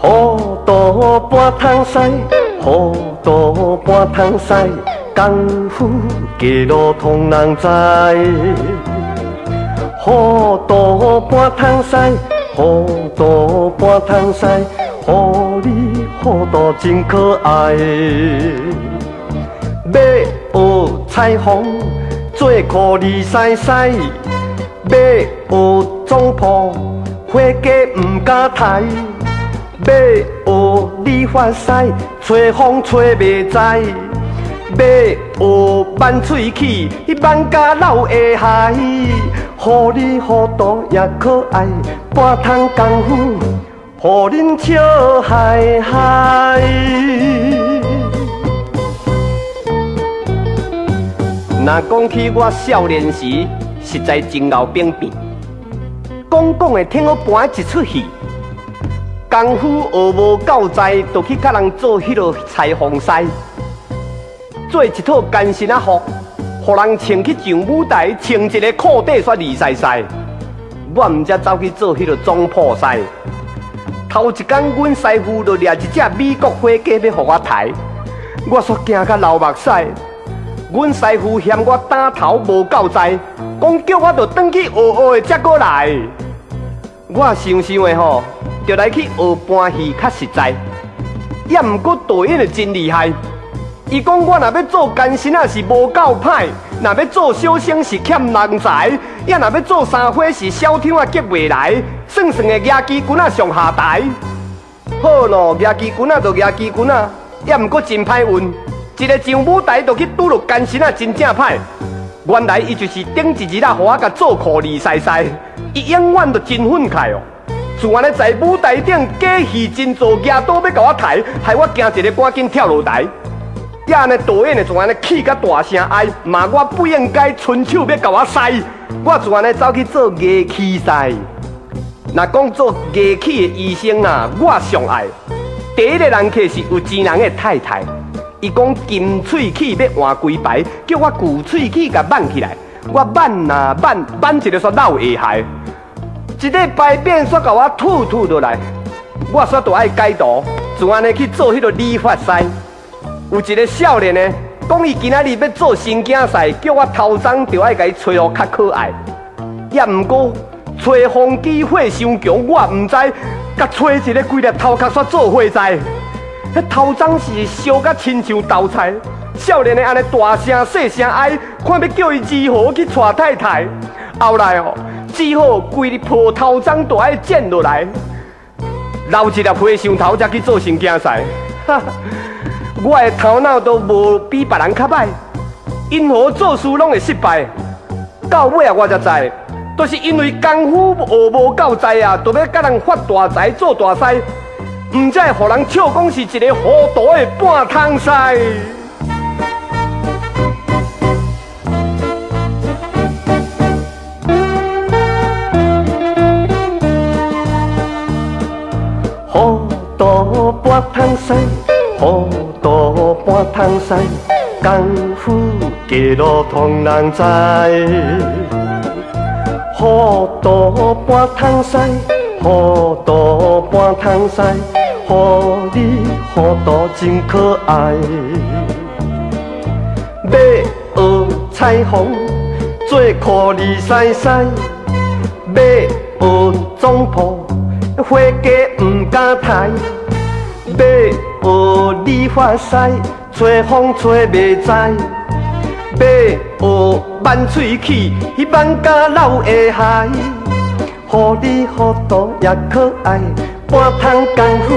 糊涂半通使，糊涂半通使，功夫街路通人知。糊涂半通使，糊涂半通使，乎你糊涂真可爱。要学裁缝，做裤儿西西；要学总铺，花价唔敢抬。要学理发师，吹风吹袂知；要学挽喙齿，挽甲老下海。乎你糊涂也可爱，半通功夫，互恁笑嗨嗨。若讲起我少年时，实在真牛兵变，讲的听我搬一出戏。功夫学无够在，就去甲人做迄落裁缝师，做一套干身仔服，互人穿去上舞台，穿一个裤底煞利晒晒。我毋则走去做迄落总铺师。头一天，阮师傅就掠一只美国花鸡要互我抬，我煞惊甲流目屎。阮师傅嫌我打头无够在，讲叫我着转去学学的才过来。我想想的吼。就来去学搬戏较实在，也毋过导演的真厉害。伊讲我若要做干身仔是无够歹，若要做小生是欠人才，也若要做三伙是小厂啊结袂来，算算的牙机棍仔上下台。好咯，牙机棍仔就牙机棍仔，也毋过真歹运。一个上舞台就去拄着干身仔真正歹。原来伊就是顶一日啊，互我甲做裤儿晒晒，伊永远就真愤慨哦。自安尼在舞台顶假戏真做，牙刀要甲我抬，害我惊一个赶紧跳落台。也安尼导演的自安尼气甲大声哀，骂我不应该伸手要甲我塞。我自安尼走去做乐器师。若讲做乐器的医生啊，我上爱。第一个人客是有钱人的太太，伊讲金喙齿要换规排，叫我旧喙齿甲挽起来。我挽啊挽一个煞老下海。一个排便煞甲我吐落来，我煞就爱改图，就安尼去做迄个理发师。有一个少年呢，讲伊今仔日要做新竞赛，叫我头前就爱甲伊吹互较可爱。也毋过吹风机火伤强，我毋知，甲吹一个规粒头壳煞做火灾。迄头前是烧甲亲像豆菜，少年的安尼大声细声哀，看要叫伊如何去娶太太。后来哦。只好规日破头章都爱剪落来，留一粒花上头才去做新竞赛。我的头脑都无比别人较歹，因何做事拢会失败？到尾啊，我才知，都是因为功夫学无够在啊，就要甲人发大财做大师，唔才会互人笑讲是一个糊涂的半通师。糊涂半通使，糊涂半通使，功夫街路通人知。糊涂半通使，糊涂半通使，乎你糊涂真可爱。要学裁缝，做裤儿西西；要学总铺。花价唔敢抬，要学理发师，吹风吹袂知；要学挽喙齿，挽甲老下海。乎你糊涂也可爱，半通功夫，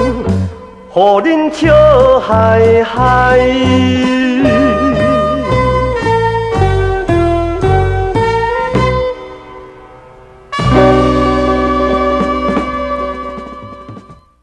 互恁笑嗨嗨。